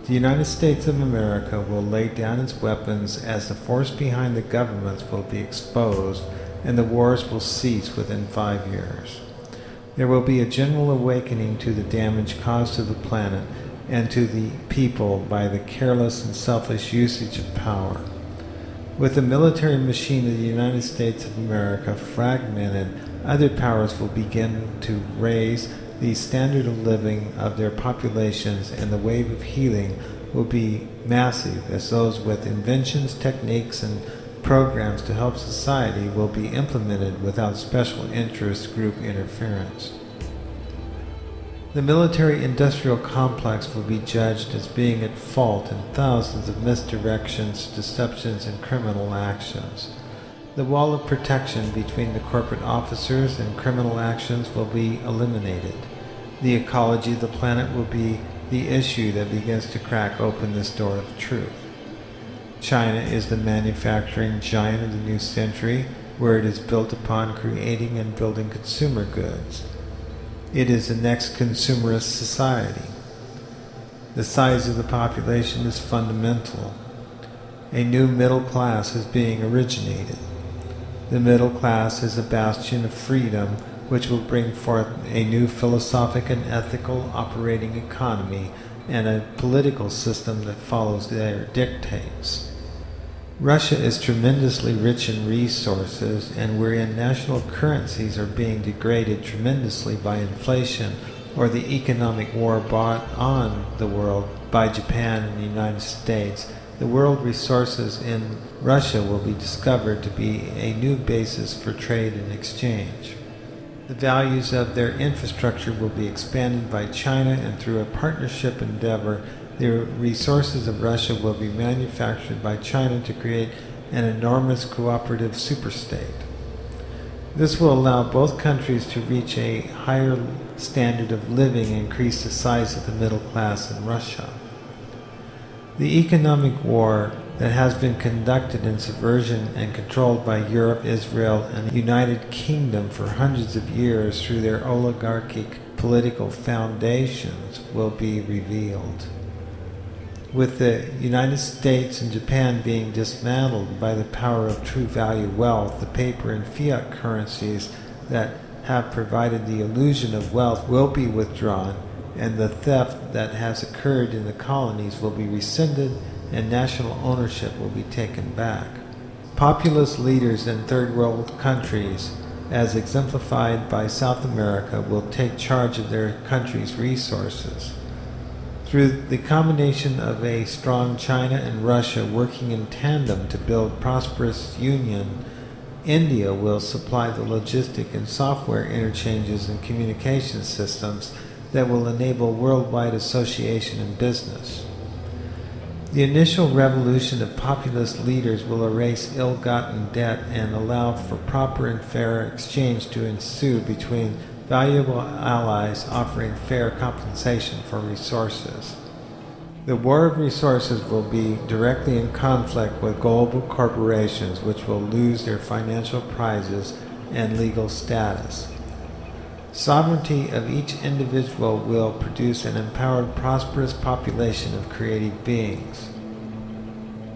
The United States of America will lay down its weapons as the force behind the governments will be exposed and the wars will cease within 5 years. There will be a general awakening to the damage caused to the planet and to the people by the careless and selfish usage of power. With the military machine of the United States of America fragmented, other powers will begin to raise the standard of living of their populations, and the wave of healing will be massive as those with inventions, techniques, and programs to help society will be implemented without special interest group interference. The military-industrial complex will be judged as being at fault in thousands of misdirections, deceptions, and criminal actions. The wall of protection between the corporate officers and criminal actions will be eliminated. The ecology of the planet will be the issue that begins to crack open this door of truth. China is the manufacturing giant of the new century, where it is built upon creating and building consumer goods. It is the next consumerist society. The size of the population is fundamental. A new middle class is being originated. The middle class is a bastion of freedom which will bring forth a new philosophic and ethical operating economy and a political system that follows their dictates. Russia is tremendously rich in resources, and wherein national currencies are being degraded tremendously by inflation or the economic war brought on the world by Japan and the United States, the world resources in Russia will be discovered to be a new basis for trade and exchange. The values of their infrastructure will be expanded by China, and through a partnership endeavor, the resources of Russia will be manufactured by China to create an enormous cooperative superstate. This will allow both countries to reach a higher standard of living and increase the size of the middle class in Russia. The economic war that has been conducted in subversion and controlled by Europe, Israel, and the United Kingdom for hundreds of years through their oligarchic political foundations will be revealed. With the United States and Japan being dismantled by the power of true value wealth, the paper and fiat currencies that have provided the illusion of wealth will be withdrawn, and the theft that has occurred in the colonies will be rescinded, and national ownership will be taken back. Populist leaders in third world countries, as exemplified by South America, will take charge of their country's resources. Through the combination of a strong China and Russia working in tandem to build prosperous union, India will supply the logistic and software interchanges and communication systems that will enable worldwide association and business. The initial revolution of populist leaders will erase ill-gotten debt and allow for proper and fair exchange to ensue between valuable allies offering fair compensation for resources. The war of resources will be directly in conflict with global corporations, which will lose their financial prizes and legal status. Sovereignty of each individual will produce an empowered, prosperous population of creative beings.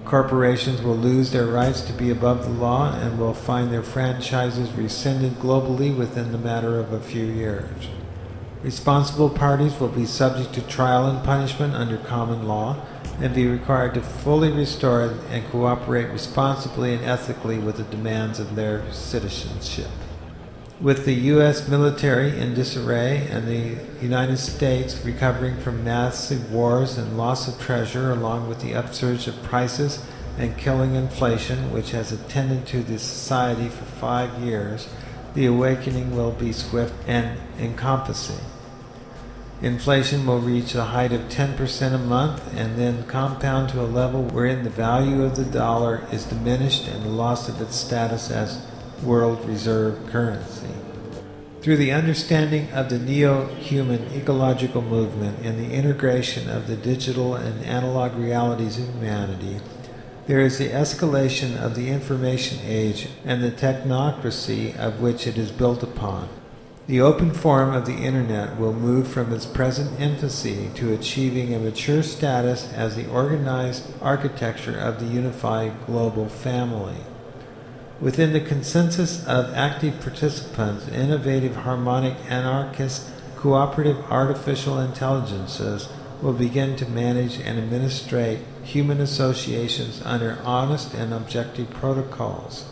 Corporations will lose their rights to be above the law and will find their franchises rescinded globally within the matter of a few years. Responsible parties will be subject to trial and punishment under common law and be required to fully restore and cooperate responsibly and ethically with the demands of their citizenship. With the U.S. military in disarray and the United States recovering from massive wars and loss of treasure, along with the upsurge of prices and killing inflation, which has attended to the society for 5 years, the awakening will be swift and encompassing. Inflation will reach a height of 10% a month and then compound to a level wherein the value of the dollar is diminished and the loss of its status as world reserve currency. Through the understanding of the neo-human ecological movement and the integration of the digital and analog realities of humanity, there is the escalation of the information age and the technocracy of which it is built upon. The open forum of the Internet will move from its present infancy to achieving a mature status as the organized architecture of the unified global family. Within the consensus of active participants, innovative, harmonic, anarchist, cooperative artificial intelligences will begin to manage and administrate human associations under honest and objective protocols.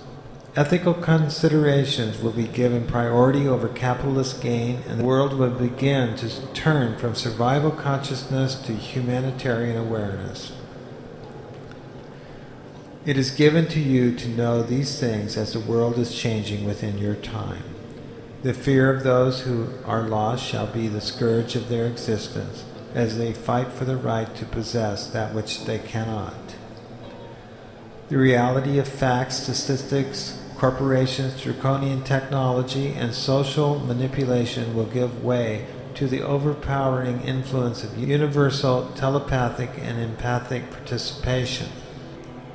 Ethical considerations will be given priority over capitalist gain, and the world will begin to turn from survival consciousness to humanitarian awareness. It is given to you to know these things as the world is changing within your time. The fear of those who are lost shall be the scourge of their existence, as they fight for the right to possess that which they cannot. The reality of facts, statistics, corporations, draconian technology, and social manipulation will give way to the overpowering influence of universal telepathic and empathic participation.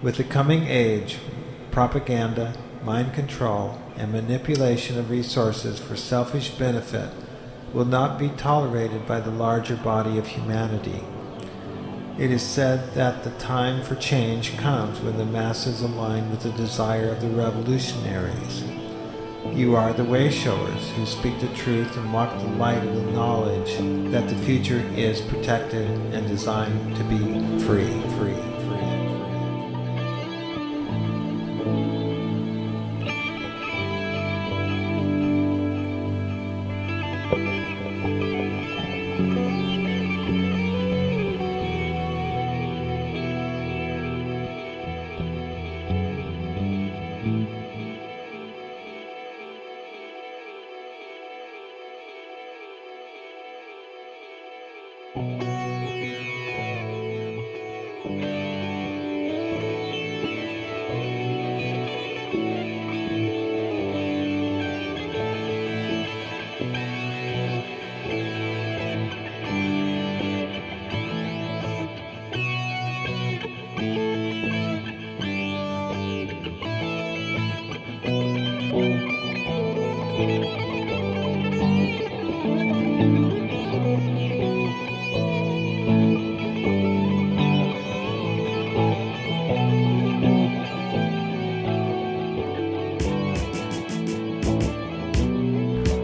With the coming age, propaganda, mind control, and manipulation of resources for selfish benefit will not be tolerated by the larger body of humanity. It is said that the time for change comes when the masses align with the desire of the revolutionaries. You are the way-showers who speak the truth and walk the light of the knowledge that the future is protected and designed to be free.